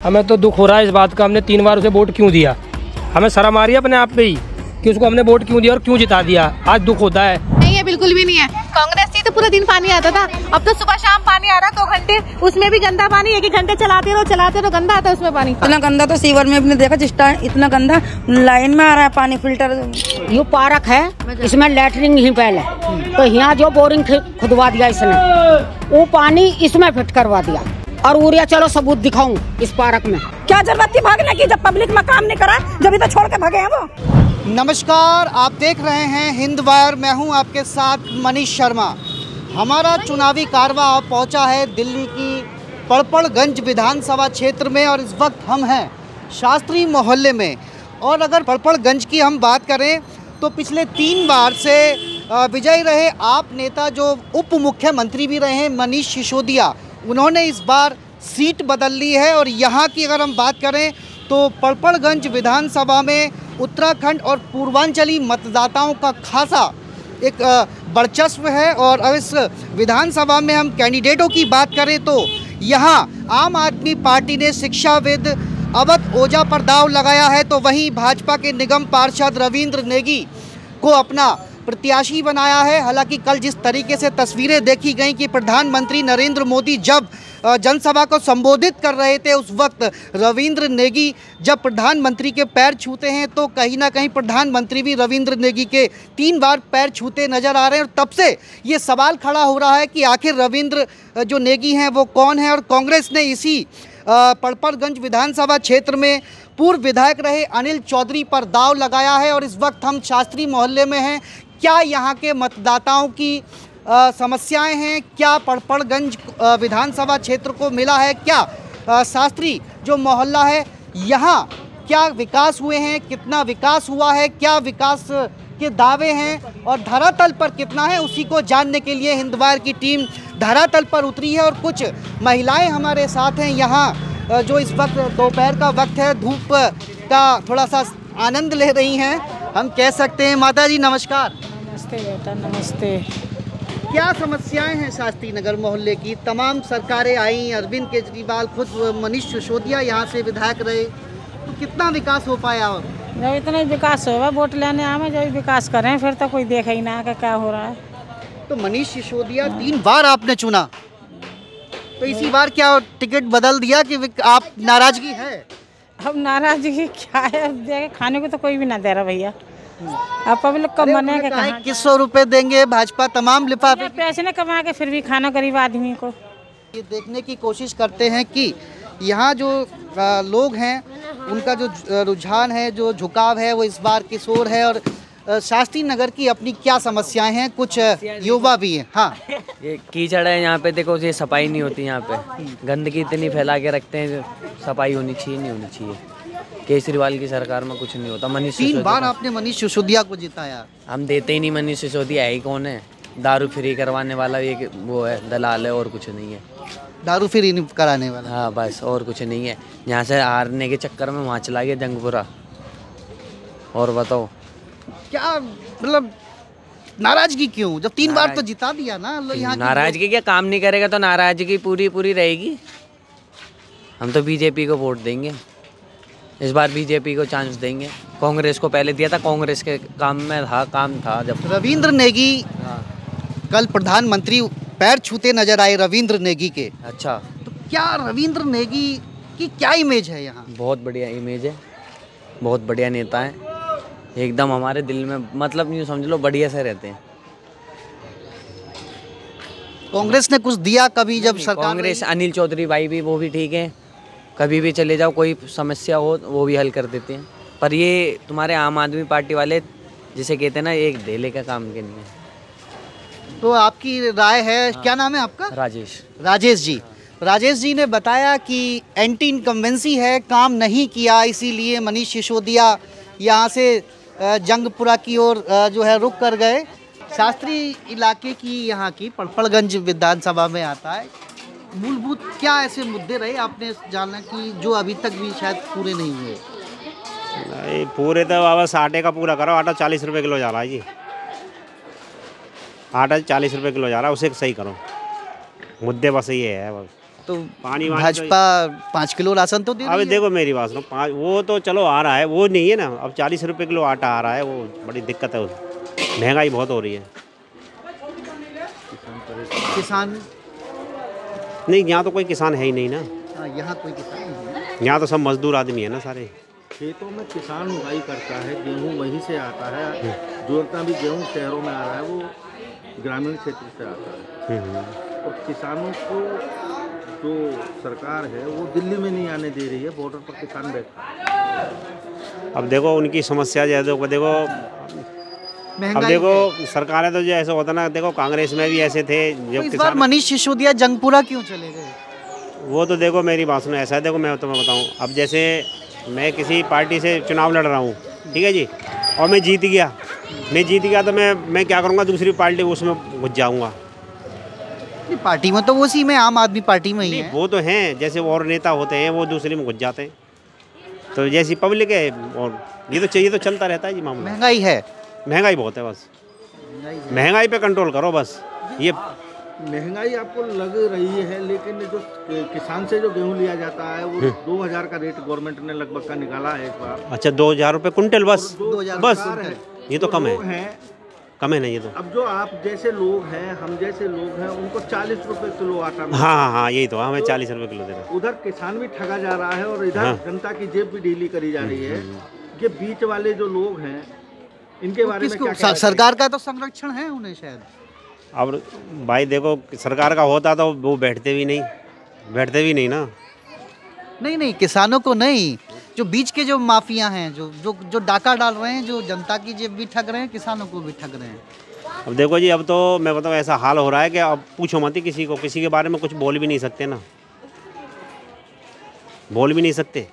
हमें तो दुख हो रहा है इस बात का, हमने 3 बार उसे वोट क्यों दिया। हमें शर्म आ रही है अपने आप पे ही कि उसको हमने वोट क्यों दिया और क्यों जिता दिया। आज दुख होता है। नहीं है, बिल्कुल भी नहीं है। कांग्रेस थी तो पूरा दिन पानी आता था, अब तो सुबह शाम पानी आ रहा 2 घंटे, उसमें भी गंदा पानी। 1-1 घंटे चलाते रहो गंदा आता है उसमें पानी। इतना गंदा तो सीवर में भी नहीं देखा, जिस टाइम इतना गंदा लाइन में आ रहा है पानी फिल्टर। ये पार्क है, इसमें लैटरिन ही पहले, तो यहाँ जो बोरिंग खुदवा दिया इसने, वो पानी इसमें फिट करवा दिया। और उरिया चलो सबूत दिखाऊं इस पार्क में। क्या जरूरत थी भागने की जब पब्लिक में काम नहीं करा, जब तो छोड़ के भागे हैं वो। नमस्कार, आप देख रहे हैं हिंद वायर। मैं हूं आपके साथ मनीष शर्मा। हमारा चुनावी कारवा पहुंचा है दिल्ली की पड़पड़गंज विधानसभा क्षेत्र में और इस वक्त हम हैं शास्त्री मोहल्ले में। और अगर पड़पड़गंज की हम बात करें तो पिछले 3 बार से विजयी रहे आप नेता, जो उप मुख्यमंत्री भी रहे हैं, मनीष सिसोदिया, उन्होंने इस बार सीट बदल ली है। और यहाँ की अगर हम बात करें तो पड़पड़गंज विधानसभा में उत्तराखंड और पूर्वांचली मतदाताओं का खासा एक वर्चस्व है। और अब इस विधानसभा में हम कैंडिडेटों की बात करें तो यहाँ आम आदमी पार्टी ने शिक्षाविद अवध ओझा पर दांव लगाया है, तो वहीं भाजपा के निगम पार्षद रविंद्र नेगी को अपना प्रत्याशी बनाया है। हालांकि कल जिस तरीके से तस्वीरें देखी गई कि प्रधानमंत्री नरेंद्र मोदी जब जनसभा को संबोधित कर रहे थे, उस वक्त रविंद्र नेगी जब प्रधानमंत्री के पैर छूते हैं तो कहीं ना कहीं प्रधानमंत्री भी रविंद्र नेगी के 3 बार पैर छूते नजर आ रहे हैं। और तब से ये सवाल खड़ा हो रहा है कि आखिर रविंद्र जो नेगी हैं वो कौन है। और कांग्रेस ने इसी पड़पड़गंज विधानसभा क्षेत्र में पूर्व विधायक रहे अनिल चौधरी पर दांव लगाया है। और इस वक्त हम शास्त्री मोहल्ले में हैं। क्या यहाँ के मतदाताओं की समस्याएं हैं, क्या पड़पड़गंज विधानसभा क्षेत्र को मिला है, क्या शास्त्री जो मोहल्ला है यहाँ क्या विकास हुए हैं, कितना विकास हुआ है, क्या विकास के दावे हैं और धरातल पर कितना है, उसी को जानने के लिए हिंद वायर की टीम धरातल पर उतरी है। और कुछ महिलाएं हमारे साथ हैं यहाँ, जो इस वक्त दोपहर का वक्त है, धूप का थोड़ा सा आनंद ले रही हैं, हम कह सकते हैं। माता जी नमस्कार। नमस्ते बेटा, नमस्ते। क्या समस्याएं हैं शास्त्री नगर मोहल्ले की? तमाम सरकारें आई, अरविंद केजरीवाल, खुद मनीष सिसोदिया यहाँ से विधायक रहे, तो कितना विकास हो पाया? और जब इतना विकास होगा वोट लेने आवे, जब विकास करें फिर तो कोई देखे ही ना क्या हो रहा है। तो मनीष सिसोदिया 3 बार आपने चुना, तो इसी बार क्या टिकट बदल दिया कि आप नाराजगी है? अब नाराजगी क्या है, देखे खाने को तो कोई भी ना दे रहा भैया। अब पब्लिक को मने के कहा 2100 रुपए देंगे भाजपा तमाम लिफाफे पैसे न कमा के फिर भी खाना गरीब आदमी को। ये देखने की कोशिश करते हैं कि यहाँ जो लोग हैं उनका जो रुझान है, जो झुकाव है, वो इस बार किशोर है। और शास्त्री नगर की अपनी क्या समस्याएं हैं, कुछ युवा भी हैं। हाँ, ये कीचड़ है यहाँ पे, देखो ये सफाई नहीं होती यहाँ पे, गंदगी इतनी फैला के रखते हैं, सफाई होनी चाहिए, नहीं होनी चाहिए। केजरीवाल की सरकार में कुछ नहीं होता। मनीष 3 बार आपने मनीष सिसोदिया को जिताया। हम देते ही नहीं। मनीष सिसोदिया है ही कौन है? दारू फ्री करवाने वाला एक वो है, दलाल है, और कुछ नहीं है। दारू फ्री नहीं कराने वाला? हाँ बस, और कुछ नहीं है। यहाँ से हारने के चक्कर में वहाँ चला गया जंगपुरा। और बताओ क्या मतलब नाराजगी क्यों, जब 3 बार तो जिता दिया ना? यहाँ नाराजगी क्या, काम नहीं करेगा तो नाराजगी पूरी रहेगी। हम तो बीजेपी को वोट देंगे, इस बार बीजेपी को चांस देंगे। कांग्रेस को पहले दिया था, कांग्रेस के काम था जब। रविंद्र नेगी कल प्रधानमंत्री पैर छूते नजर आए, रविंद्र नेगी के। अच्छा, तो क्या रविंद्र नेगी की क्या इमेज है यहाँ? बहुत बढ़िया इमेज है, बहुत बढ़िया नेता है, एकदम हमारे दिल में, मतलब यूँ समझ लो बढ़िया से रहते हैं। कांग्रेस ने कुछ दिया कभी जब सरकार? कांग्रेस, अनिल चौधरी भाई भी, वो भी ठीक है, कभी भी चले जाओ, कोई समस्या हो वो भी हल कर देते हैं। पर ये तुम्हारे आम आदमी पार्टी वाले जिसे कहते हैं ना, एक ढेले का काम के नहीं है। तो आपकी राय है? हाँ। क्या नाम है आपका? राजेश जी। राजेश जी ने बताया कि एंटी इनकम्बेंसी है, काम नहीं किया, इसीलिए मनीष सिसोदिया यहाँ से जंगपुरा की ओर जो है रुक कर गए। शास्त्री इलाके की यहाँ की पड़पड़गंज विधानसभा में आता है। मूलभूत क्या ऐसे मुद्दे रहे आपने जाना कि जो अभी तक भी शायद पूरे नहीं हुए? नहीं पूरे तो बस आटे का पूरा करो। आटा 40 रुपये किलो जा रहा है जी, आटा 40 रुपये किलो जा रहा है, उसे सही करो। मुद्दे बस ये है बस। तो पानी भाजपा 5 किलो राशन तो दे रही अभी है। देखो मेरी बात सुनो, वो तो चलो आ रहा है, वो नहीं है ना। अब 40 रुपए किलो आटा आ रहा है, वो बड़ी दिक्कत है। महंगाई बहुत हो रही है। किसान नहीं, यहाँ तो कोई किसान है ही नहीं ना। यहाँ कोई किसान नहीं है। यहाँ तो सब मजदूर आदमी है ना सारे। खेतों में किसान उगाई करता है, गेहूं वहीं से आता है। जो इतना भी गेहूं शहरों में आ रहा है वो ग्रामीण क्षेत्र से आता है। और किसानों को जो सरकार है वो दिल्ली में नहीं आने दे रही है, बॉर्डर पर किसान बैठा है। अब देखो उनकी समस्या जो है, देखो अब महंगाई देखो सरकारें तो जो ऐसा होता ना, देखो कांग्रेस में भी ऐसे थे जो तो इस बार किसान। मनीष सिसोदिया जंगपुरा क्यों चले गए? वो तो देखो मेरी बात सुनो, ऐसा है, देखो मैं तुम्हें बताऊं। अब जैसे मैं किसी पार्टी से चुनाव लड़ रहा हूँ, ठीक है जी, और मैं जीत गया तो मैं क्या करूँगा, दूसरी पार्टी उसमें घुस जाऊँगा। पार्टी में तो वो सी में आम आदमी पार्टी में ही है। वो तो हैं, जैसे और नेता होते हैं वो दूसरे में घुस जाते हैं। तो जैसी पब्लिक है, और ये तो चाहिए तो चलता रहता है जी मामला। महंगाई है, महंगाई बहुत है, बस महंगाई पे कंट्रोल करो बस। ये महंगाई आपको लग रही है, लेकिन जो किसान से जो गेहूं लिया जाता है वो 2000 का रेट गवर्नमेंट ने लगभग का निकाला है इस बार। अच्छा, 2000 रुपये कुंटल बस? 2000 बस है। ये तो कम है, कम है नहीं ये तो। अब जो आप जैसे लोग हैं, हम जैसे लोग हैं, उनको 40 रुपए किलो आटा मिलता है। हाँ, यही तो, हमें 40 रुपये किलो दे रहे हैं। उधर किसान भी ठगा जा रहा है और इधर जनता की जेब भी ढीली करी जा रही है। ये बीच वाले जो लोग हैं इनके बारे में क्या सरकार का तो संरक्षण है उन्हें शायद। अब भाई देखो, सरकार का होता तो वो बैठते भी नहीं ना। नहीं, किसानों को नहीं, जो बीच के जो माफिया हैं, जो डाका डाल रहे हैं, जो जनता की जेब भी ठग रहे हैं, किसानों को भी ठग रहे हैं। अब देखो जी, अब तो मैं बताऊँ ऐसा हाल हो रहा है कि अब पूछो मत ही किसी को, किसी के बारे में कुछ बोल भी नहीं सकते ना, बोल भी नहीं सकते।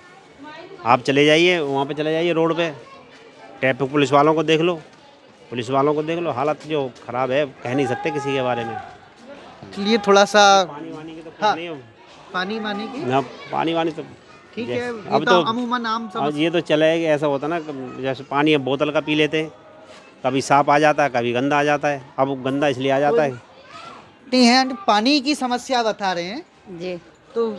आप चले जाइए वहाँ पे, चले जाइए रोड पे, ट्रैफिक पुलिस वालों को देख लो, हालत जो ख़राब है, कह नहीं सकते किसी के बारे में। इसलिए थोड़ा सा पानी वानी की तो हाँ, नहीं हो पानी वानी की ना, पानी वानी तो ठीक है। अब ये तो अमूमन आम अब ये तो चला है कि ऐसा होता ना, जैसे पानी अब बोतल का पी लेते हैं, कभी साफ आ जाता है, कभी गंदा आ जाता है। अब गंदा इसलिए आ जाता है। नहीं है, पानी की समस्या बता रहे हैं जी। तो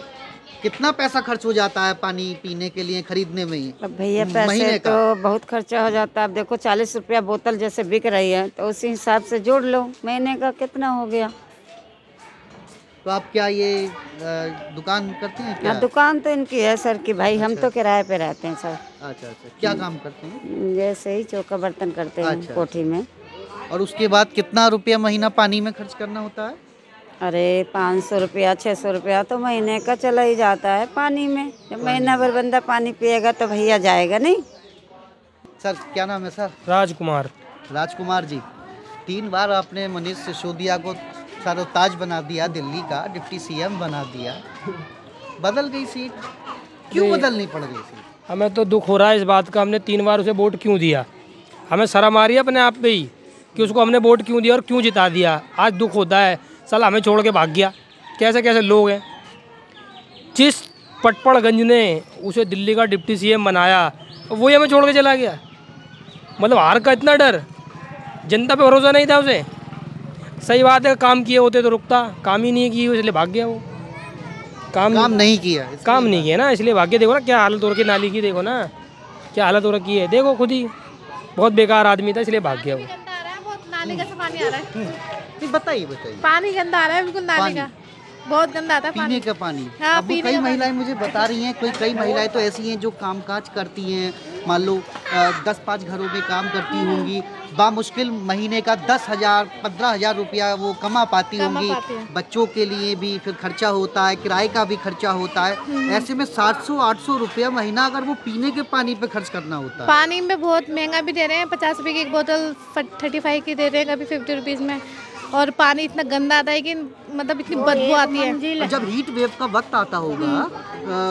कितना पैसा खर्च हो जाता है पानी पीने के लिए, खरीदने में ही? अब भैया पैसे तो बहुत खर्चा हो जाता है। अब देखो 40 रुपया बोतल जैसे बिक रही है, तो उसी हिसाब से जोड़ लो, महीने का कितना हो गया। तो आप क्या ये दुकान करते हैं क्या? दुकान तो इनकी है सर की भाई, हम तो किराए पे रहते हैं सर। अच्छा, क्या काम करते हैं? जैसे ही चौका बर्तन करते हैं कोठी में। और उसके बाद कितना रुपया महीना पानी में खर्च करना होता है? अरे 500 रुपया 600 रुपया तो महीने का चला ही जाता है पानी में। जब महीना भर बंदा पानी पिएगा तो भैया जाएगा नहीं। सर क्या नाम है सर? राजकुमार जी। 3 बार आपने मनीष सिसोदिया को ताज बना दिया, दिल्ली का डिप्टी सीएम बना दिया, बदल गई सीट, क्यों बदलनी पड़ गई सीट? हमें तो दुख हो रहा है इस बात का, हमने 3 बार उसे वोट क्यों दिया। हमें शर्म आ रही है अपने आप पे ही कि उसको हमने वोट क्यों दिया और क्यों जिता दिया। आज दुख होता है, साला हमें छोड़ के भाग गया। कैसे कैसे लोग हैं। जिस पटपड़गंज ने उसे दिल्ली का डिप्टी सीएम बनाया, वही हमें छोड़ के चला गया। मतलब हार का इतना डर, जनता पे भरोसा नहीं था उसे। सही बात है, काम किए होते तो रुकता, काम ही नहीं किए इसलिए भाग गया वो। काम नहीं किया ना, इसलिए भाग गया। देखो ना क्या हालत हो रखी है नाली की, देखो ना क्या हालत हो रखी है, देखो खुद ही। बहुत बेकार आदमी था इसलिए भाग गया वो। नाली का से पानी आ रहा है। बताइए। पानी गंदा आ रहा है बिल्कुल, नाली का बहुत गंदा आता है पीने का पानी। हाँ, अब कई महिलाएं मुझे बता रही हैं, कई महिलाएं तो ऐसी हैं जो कामकाज करती हैं, मान लो 10-5 घरों में काम करती होंगी, बामुश्किल महीने का 10,000 15,000 रुपया वो कमा पाती होंगी। बच्चों के लिए भी फिर खर्चा होता है, किराए का भी खर्चा होता है। ऐसे में 700-800 रुपया महीना अगर वो पीने के पानी पे खर्च करना होता है। पानी में बहुत महंगा भी दे रहे हैं, 50 रुपये की एक बोतल 35 की दे रहे हैं, कभी 50 रुपीज़ में। और पानी इतना गंदा आता है कि मतलब इतनी बदबू आती है। जब हीट वेव का वक्त आता होगा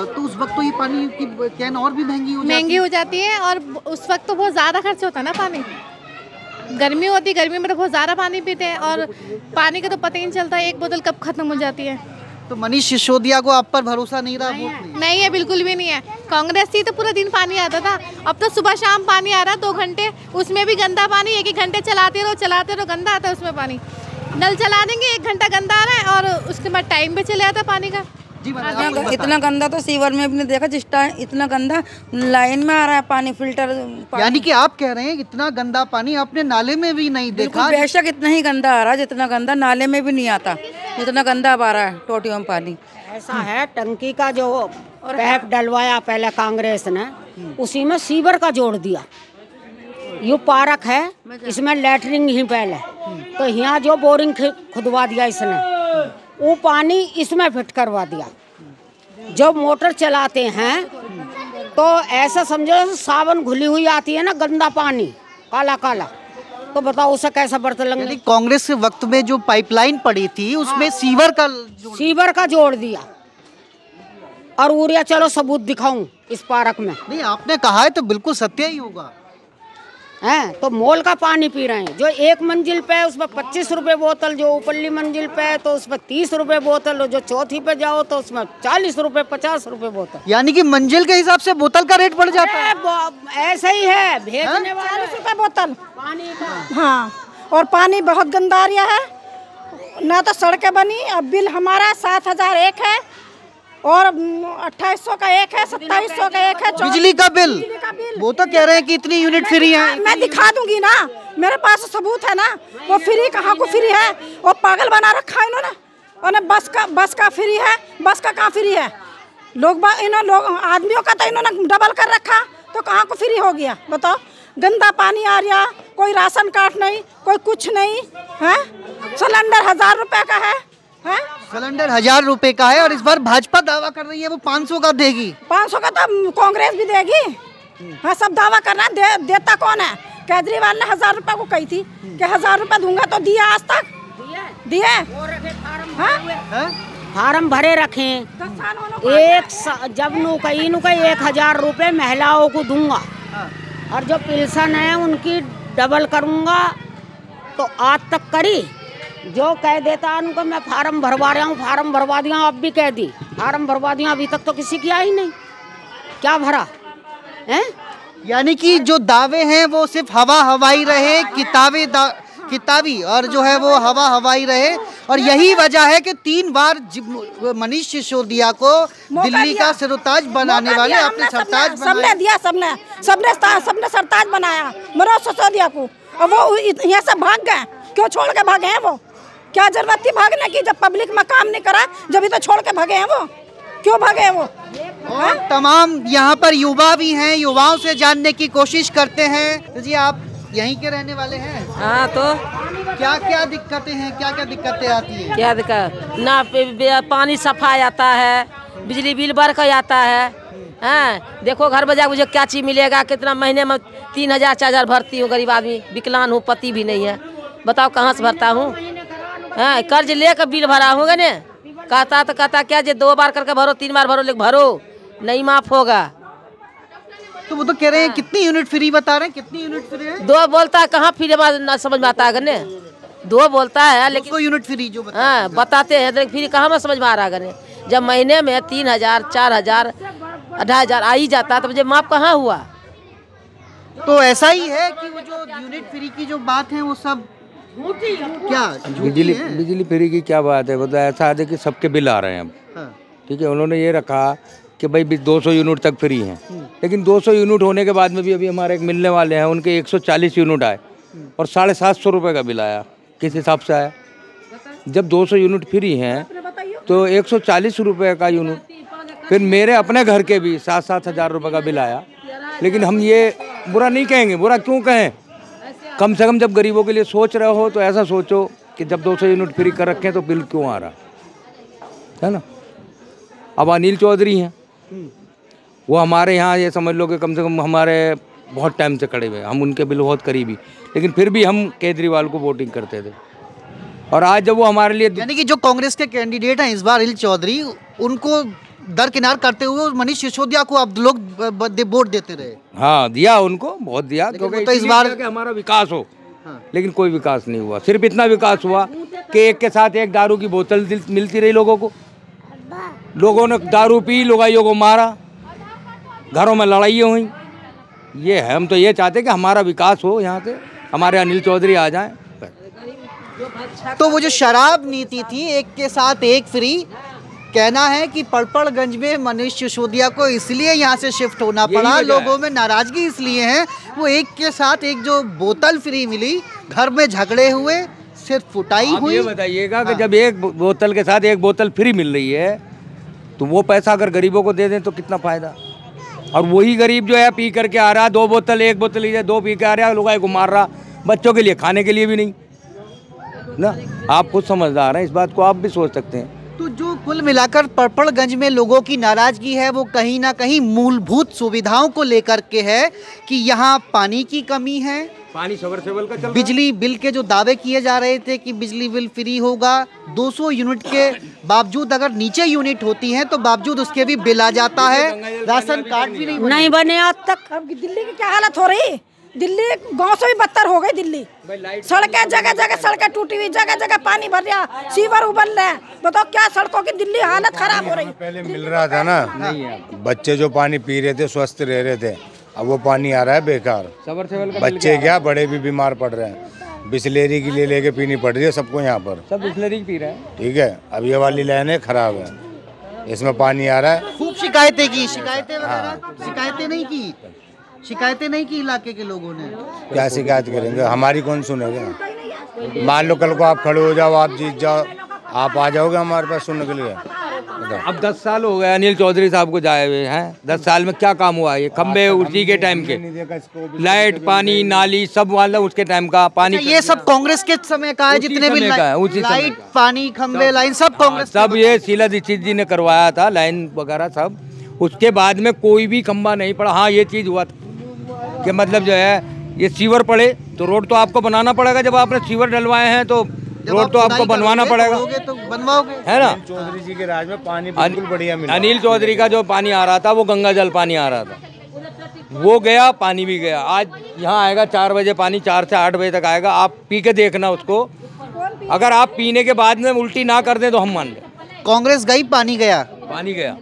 तो उस वक्त तो ये पानी की कैन और भी महंगी हो जाती है। और उस वक्त तो बहुत ज़्यादा खर्च होता है ना पानी। गर्मी होती है, गर्मी में तो बहुत ज़्यादा पानी पीते हैं और पानी का तो पता ही नहीं चलता एक बोतल कब खत्म हो जाती है। तो मनीष सिसोदिया को आप पर भरोसा नहीं रहा? नहीं है, बिल्कुल भी नहीं है। कांग्रेस थी तो पूरा दिन पानी आता था, अब तो सुबह शाम पानी आ रहा है 2 घंटे, उसमें भी गंदा पानी। 1-1 घंटे चलाते रहो, गंदा आता है उसमें पानी। नल चला देंगे, 1 घंटा गंदा आ रहा है और उसके बाद टाइम पे चले आता पानी का। जी बताइए। इतना गंदा तो सीवर में भी नहीं देखा, जिस टाइम इतना गंदा लाइन में आ रहा है पानी, फिल्टर पानी। यानी कि आप कह रहे हैं इतना गंदा पानी आपने नाले में भी नहीं देखा? बेशक इतना ही गंदा आ रहा है जितना गंदा नाले में भी नहीं आता, जितना गंदा आ रहा है टोटियों में पानी। ऐसा है, टंकी का जो पैप डलवाया पहले कांग्रेस ने, उसी में सीवर का जोड़ दिया। ये पार्क है, इसमें लैटरिंग ही पहले, तो यहाँ जो बोरिंग खुदवा दिया इसने, वो पानी इसमें फिट करवा दिया। जब मोटर चलाते हैं तो ऐसा समझो साबुन घुली हुई आती है ना, गंदा पानी काला काला, तो बताओ उसे कैसा बर्तन लगेगा। कांग्रेस के वक्त में जो पाइपलाइन पड़ी थी उसमें सीवर का जोड़ दिया। और उरिया चलो सबूत दिखाऊं इस पार्क में। नहीं, आपने कहा है तो बिल्कुल सत्य ही होगा। हैं तो मोल का पानी पी रहे हैं। जो एक मंजिल पे है उसमें 25 रुपए बोतल, जो ऊपरली मंजिल पे है तो उसमें 30 रुपए बोतल, जो चौथी पे जाओ तो उसमें 40 रुपए 50 रुपए बोतल। यानी कि मंजिल के हिसाब से बोतल का रेट बढ़ जाता है। ऐसा ही है, भेजने वाले 40 रुपए बोतल पानी का। हाँ, और पानी बहुत गंदा आ रहा है ना, तो सड़कें बनी। अब बिल हमारा 7001 है और 2800 का एक है, 2700 का एक है। बिजली का बिल वो तो कह रहे हैं कि इतनी यूनिट फ्री है। मैं दिखा दूंगी ना, मेरे पास सबूत है ना। वो फ्री कहाँ को फ्री है, वो पागल बना रखा है इन्होंने। उन्हें बस का फ्री है, बस का कहाँ फ्री है? आदमियों का तो इन्होंने डबल कर रखा, तो कहाँ को फ्री हो गया बताओ। गंदा पानी आ रहा, कोई राशन कार्ड नहीं, कोई कुछ नहीं है। सिलेंडर 1000 रुपए का है। सिलेंडर 1000 रुपए का है और इस बार भाजपा दावा कर रही है वो 500 का देगी। 500 का तो कांग्रेस भी देगी। हाँ, सब दावा करना, देता कौन है? केजरीवाल ने 1000 रुपए को कही थी कि 1000 रुपए दूंगा, तो दिया आज तक? दिए? फार्म भरे रखे जब नु कहीं 1000 रुपए महिलाओं को दूंगा, और जो पेंशन है उनकी डबल करूंगा। तो आज तक करी, जो कह देता उनको मैं फार्म भरवा रहा हूँ, फार्म भरवा दिया, अब भी कह दी फार्म भरवा दिया, अभी तक तो किसी की आई नहीं। क्या भरा है? यानी कि जो दावे हैं वो सिर्फ हवा हवाई रहे, किताबी और जो है वो हवा हवाई रहे। और यही वजह है कि 3 बार मनीष सिसोदिया को दिल्ली का सरताज बनाने वाले अपने सरताज सबने दिया, सबने सरताज बनाया मनोज सिसोदिया को, और वो यहाँ से भाग गए। क्यों छोड़ के भागे हैं वो? क्या जरूरत थी भागने की जब पब्लिक में काम नहीं करा? जब भी तो छोड़ के भागे हैं वो। क्यों भागे हैं वो? और तमाम यहाँ पर युवा भी हैं, युवाओं से जानने की कोशिश करते हैं। तो जी आप यहीं के रहने वाले हैं? हाँ, तो क्या क्या दिक्कतें हैं, क्या क्या दिक्कतें आती हैं? क्या दिक्कत ना, पानी सफा आता है, बिजली बिल बढ़ कर आता है। हाँ, देखो घर बजा मुझे क्या चीज मिलेगा? कितना महीने में 3000 4000 भरती हूँ, गरीब आदमी, विकलांग हूँ, पति भी नहीं है, बताओ कहाँ से भरता हूँ? हाँ, कर्ज लेकर बिल भरा होगा ने, कहता क्या जे 2 बार करके भरो, 3 बार भरो, लेकिन भरो नहीं माफ होगा। तो वो तो कह रहे हैं कितनी यूनिट फ्री बता रहे हैं, कितनी यूनिट फ्री है? 2 बोलता है, कहाँ फ्री ना समझ में आता है गने, 2 बोलता है लेकिन 200 यूनिट फ्री जो बताते हैं, लेकिन फ्री कहाँ में समझ में आ रहा है? जब महीने में 3000 4000 18,000 आ ही जाता तो मुझे माफ कहाँ हुआ? तो ऐसा ही है कि वो जो यूनिट फ्री की जो बात है वो सब क्या बिजली फ्री की क्या बात है? मतलब ऐसा है कि सबके बिल आ रहे हैं अब। ठीक है, उन्होंने ये रखा कि भाई 200 यूनिट तक फ्री हैं, लेकिन 200 यूनिट होने के बाद में भी अभी हमारे एक मिलने वाले हैं, उनके 140 यूनिट आए और 750 रुपये का बिल आया। किस हिसाब से आया? जब 200 यूनिट फ्री हैं तो 140 रुपये का यूनिट, फिर मेरे अपने घर के भी 7-7 हज़ार रुपये का बिल आया। लेकिन हम ये बुरा नहीं कहेंगे, बुरा क्यों कहें? कम से कम जब गरीबों के लिए सोच रहे हो तो ऐसा सोचो कि जब 200 यूनिट फ्री कर रखे हैं तो बिल क्यों आ रहा है ना? अब अनिल चौधरी हैं, वो हमारे यहाँ ये समझ लो कि कम से कम हमारे बहुत टाइम से खड़े हुए, हम उनके बिल बहुत करीबी, लेकिन फिर भी हम केजरीवाल को वोटिंग करते थे। और आज जब वो हमारे लिए, यानी कि जो कांग्रेस के कैंडिडेट हैं इस बार अनिल चौधरी, उनको दरकिनार करते हुए मनीष सिसोदिया को अब लोग वोट देते रहे। हाँ, दिया उनको, बहुत दिया, क्योंकि तो इस बार हमारा विकास हो। लेकिन कोई विकास नहीं हुआ। सिर्फ इतना विकास हुआ कि एक के साथ एक दारू की बोतल मिलती रही लोगों को, लोगों ने दारू पी, लुगाइयों को मारा, घरों में लड़ाइयाँ हुई। ये है, हम तो ये चाहते कि हमारा विकास हो, यहाँ से हमारे अनिल चौधरी आ जाएं। तो वो जो शराब नीति थी, एक के साथ एक फ्री, कहना है कि पड़पड़गंज में मनीष सिसोदिया को इसलिए यहाँ से शिफ्ट होना पड़ा, लोगों में नाराजगी इसलिए है, वो एक के साथ एक जो बोतल फ्री मिली, घर में झगड़े हुए, सिर्फ फुटाई हुई। ये बताइएगा कि जब एक बोतल के साथ एक बोतल फ्री मिल रही है तो वो पैसा अगर गरीबों को दे दें तो कितना फायदा। और वही गरीब जो है पी करके आ रहा, 2 बोतल 1 बोतल लीजिए, 2 पी के आ रहा, लोगों को मार रहा, बच्चों के लिए खाने के लिए भी नहीं ना। आप खुद समझदार हैं, इस बात को आप भी सोच सकते हैं। तो जो कुल मिलाकर पड़पड़गंज में लोगों की नाराजगी है वो कहीं ना कहीं मूलभूत सुविधाओं को लेकर के है कि यहाँ पानी की कमी है, पानी सबमर्सिबल का चल रहा है। बिजली बिल के जो दावे किए जा रहे थे कि बिजली बिल फ्री होगा, 200 यूनिट के बावजूद अगर नीचे यूनिट होती हैं तो बावजूद उसके भी बिल आ जाता है, राशन कार्ड भी नहीं बने आज तक। अब दिल्ली की क्या हालत हो रही, दिल्ली गांव से भी बदतर हो गई दिल्ली। सड़कें जगह जगह सड़कें टूटी हुई, जगह जगह पानी भर रहा, सीवर उबल रहे। बताओ क्या सड़कों की दिल्ली हालत खराब हो रही। पहले मिल रहा था ना, बच्चे जो पानी पी रहे थे स्वस्थ रह रहे थे, अब वो पानी आ रहा है बेकार। बच्चे क्या बड़े भी बीमार पड़ रहे हैं, बिस्लेरी की ले लेके पीनी पड़ रही है सबको यहाँ पर। सब बिस्लेरी पी रहे हैं। ठीक है, अब ये वाली लाइनें खराब है, इसमें पानी आ रहा है। खूब शिकायतें की, शिकायतें नहीं की इलाके के लोगों ने। क्या शिकायत करेंगे, हमारी कौन सुनेगा। मान लो कल को आप खड़े हो जाओ, आप जीत जाओ, आप आ जाओगे हमारे पास सुनने के लिए। अब 10 साल हो गए अनिल चौधरी साहब को जाए हुए हैं, 10 साल में क्या काम हुआ। ये खम्बे उसी के टाइम के, लाइट पानी नाली सब वाला उसके टाइम का पानी। ये सब कांग्रेस के समय का है, जितने भी लाइट पानी खम्बे लाइन सब कांग्रेस, सब ये शीला दीक्षित जी ने करवाया था, लाइन वगैरह सब। उसके बाद में कोई भी खम्बा नहीं पड़ा। हाँ ये चीज हुआ था कि मतलब जो है ये सीवर पड़े तो रोड तो आपको बनाना पड़ेगा। जब आपने सीवर डलवाए हैं तो रोड तो आपको बनवाना पड़ेगा, तो बनवाओगे, है ना। चौधरी जी के राज में पानी बिल्कुल बढ़िया मिला। अनिल चौधरी का जो पानी आ रहा था वो गंगा जल पानी आ रहा था, वो गया, पानी भी गया। आज यहाँ आएगा 4 बजे पानी, 4 से 8 बजे तक आएगा। आप पी के देखना उसको, अगर आप पीने के बाद में उल्टी ना कर दें तो हम मान लें। कांग्रेस गई, पानी गया, पानी गया।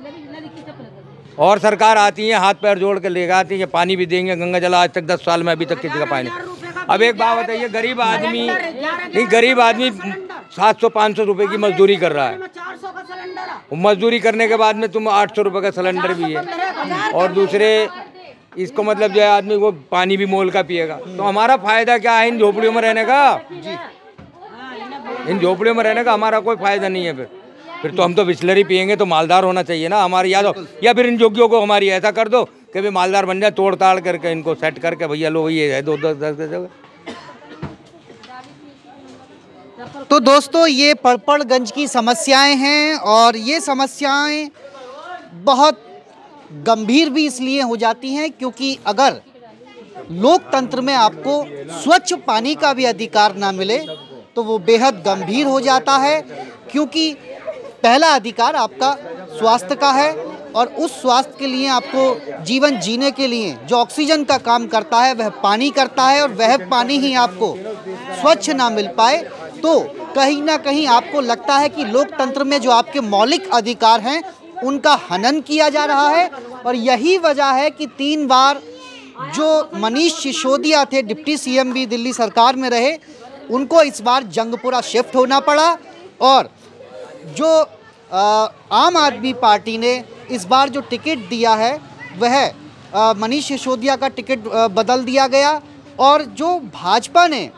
और सरकार आती है हाथ पैर जोड़ के ले आती है, पानी भी देंगे गंगा जल। आज तक 10 साल में अभी तक किसी का पानी। अब एक बात बताइए, गरीब आदमी 700-500 रुपए की मजदूरी कर रहा है। मजदूरी करने के बाद में तुम 800 रुपए का सिलेंडर भी है, और दूसरे इसको मतलब जो है आदमी वो पानी भी मोल का पिएगा। तो हमारा फायदा क्या है इन झोपड़ियों में रहने का? इन झोपड़ियों में रहने का हमारा कोई फायदा नहीं है। फिर तो हम तो बिस्लरी पियेंगे तो मालदार होना चाहिए ना हमारी, याद हो। या फिर इन जोगियों को हमारी ऐसा कर दो कि भी मालदार बन जाए, तोड़ ताड़ करके इनको सेट करके भैया लो ये है 2-10 तो दोस्तों ये पड़पड़गंज की समस्याएं हैं, और ये समस्याएं बहुत गंभीर भी इसलिए हो जाती हैं क्योंकि अगर लोकतंत्र में आपको स्वच्छ पानी का भी अधिकार ना मिले तो वो बेहद गंभीर हो जाता है। क्योंकि पहला अधिकार आपका स्वास्थ्य का है, और उस स्वास्थ्य के लिए आपको जीवन जीने के लिए जो ऑक्सीजन का काम करता है वह पानी करता है, और वह पानी ही आपको स्वच्छ ना मिल पाए तो कहीं ना कहीं आपको लगता है कि लोकतंत्र में जो आपके मौलिक अधिकार हैं उनका हनन किया जा रहा है। और यही वजह है कि 3 बार जो मनीष सिसोदिया थे, डिप्टी सीएम भी दिल्ली सरकार में रहे, उनको इस बार जंगपुरा शिफ्ट होना पड़ा। और जो आम आदमी पार्टी ने इस बार जो टिकट दिया है वह मनीष सिसोदिया का टिकट बदल दिया गया, और जो भाजपा ने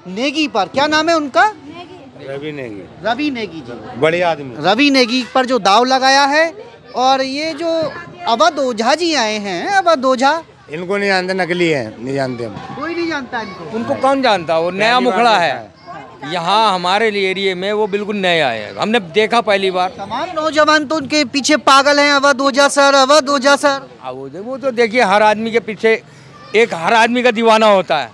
नेगी पर, क्या नाम है उनका, रवि नेगी जी, बड़े आदमी रवि नेगी पर जो दाव लगाया है। और ये जो अवध ओझा जी आए हैं, अवध ओझा, इनको नहीं जानते, नकली है, नहीं जानते हम, कोई नहीं जानता इनको। उनको कौन जानता, वो नया मुखड़ा है यहाँ हमारे एरिया में, वो बिल्कुल नया है, हमने देखा पहली बार। तमाम नौजवान तो उनके पीछे पागल हैं, अवध ओझा सर, अवध ओझा सर। वो तो देखिए हर आदमी के पीछे हर आदमी का दीवाना होता है,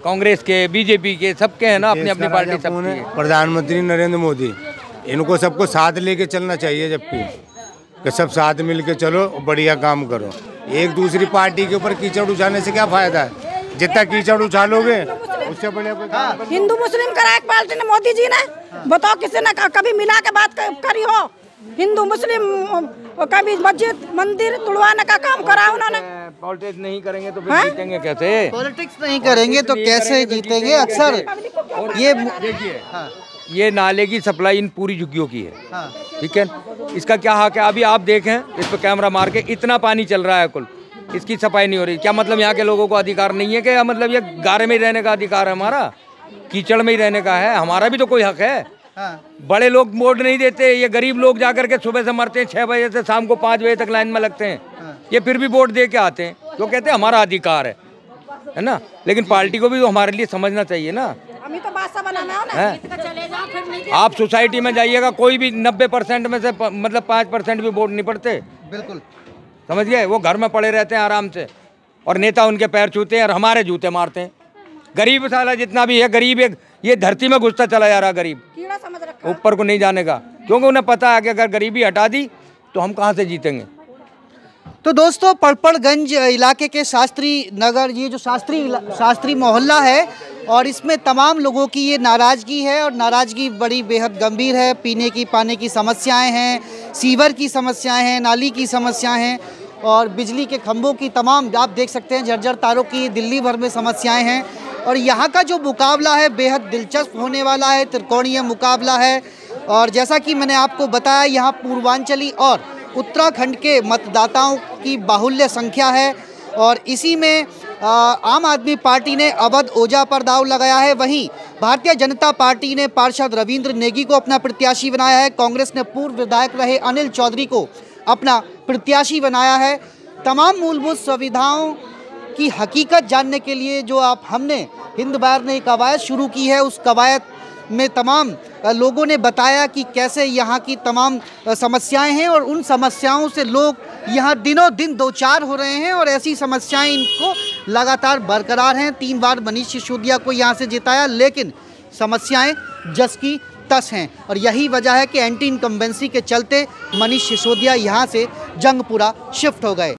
कांग्रेस के, बीजेपी के, सबके है ना, अपनी अपनी पार्टी सबकी। प्रधानमंत्री नरेंद्र मोदी, इनको सबको साथ लेके चलना चाहिए, जबकि कि सब साथ मिल के चलो, बढ़िया काम करो। एक दूसरी पार्टी के ऊपर कीचड़ उछालने से क्या फायदा है? जितना कीचड़ उछालोगे उससे बढ़िया कोई काम। हिंदू मुस्लिम करा एक पार्टी ने, मोदी जी ने, बताओ किसी ने कभी मिला के बात करी हो? हिंदू मुस्लिम कभी मस्जिद मंदिर तुड़वाने का काम करा उन्होंने। पॉलिटिक्स नहीं करेंगे तो फिर जीतेंगे कैसे? पॉलिटिक्स नहीं करेंगे तो कैसे जीतेंगे? अक्सर ये देखिए ये नाले की सप्लाई इन पूरी झुग्गियों की है। हाँ। ठीक है, इसका क्या हक है? अभी आप देखें इस पर कैमरा मार के, इतना पानी चल रहा है कुल, इसकी सफाई नहीं हो रही। क्या मतलब यहाँ के लोगों को अधिकार नहीं है? क्या मतलब ये गारे में ही रहने का अधिकार है हमारा, कीचड़ में ही रहने का है? हमारा भी तो कोई हक है। हाँ। बड़े लोग वोट नहीं देते, ये गरीब लोग जाकर के सुबह से मरते हैं, 6 बजे से शाम को 5 बजे तक लाइन में लगते हैं। हाँ। ये फिर भी वोट दे के आते हैं, तो कहते हैं हमारा अधिकार है ना। लेकिन पार्टी को भी तो हमारे लिए समझना चाहिए ना। हमें तो बादशाह बनाना है ना। आप सोसाइटी में जाइएगा, कोई भी 90% में से मतलब 5% भी वोट नहीं पड़ते। बिल्कुल, समझ गए? वो घर में पड़े रहते हैं आराम से, और नेता उनके पैर छूते हैं और हमारे जूते मारते हैं। गरीब साला जितना भी है, गरीब एक ये धरती में घुसता चला जा रहा, गरीब कीड़ा समझ रखा, ऊपर को नहीं जाने का, क्योंकि उन्हें पता है कि अगर गरीबी हटा दी तो हम कहाँ से जीतेंगे। तो दोस्तों, पड़पड़गंज इलाके के शास्त्री नगर, ये जो शास्त्री मोहल्ला है, और इसमें तमाम लोगों की ये नाराज़गी है, और नाराज़गी बड़ी बेहद गंभीर है। पीने की पानी की समस्याएं हैं, सीवर की समस्याएं हैं, नाली की समस्याएं हैं, और बिजली के खंभों की तमाम आप देख सकते हैं जर्जर तारों की दिल्ली भर में समस्याएं हैं। और यहाँ का जो मुकाबला है बेहद दिलचस्प होने वाला है, त्रिकोणीय मुकाबला है। और जैसा कि मैंने आपको बताया, यहाँ पूर्वांचली और उत्तराखंड के मतदाताओं की बाहुल्य संख्या है, और इसी में आम आदमी पार्टी ने अवध ओझा पर दाव लगाया है। वहीं भारतीय जनता पार्टी ने पार्षद रविंद्र नेगी को अपना प्रत्याशी बनाया है। कांग्रेस ने पूर्व विधायक रहे अनिल चौधरी को अपना प्रत्याशी बनाया है। तमाम मूलभूत सुविधाओं की हकीकत जानने के लिए जो हमने हिंद बार ने कवायद शुरू की है, उस कवायद में तमाम लोगों ने बताया कि कैसे यहाँ की तमाम समस्याएं हैं, और उन समस्याओं से लोग यहाँ दिनों दिन दो चार हो रहे हैं, और ऐसी समस्याएं इनको लगातार बरकरार हैं। 3 बार मनीष सिसोदिया को यहाँ से जिताया, लेकिन समस्याएं जस की तस हैं, और यही वजह है कि एंटी इनकम्बेंसी के चलते मनीष सिसोदिया यहाँ से जंगपुरा शिफ्ट हो गए।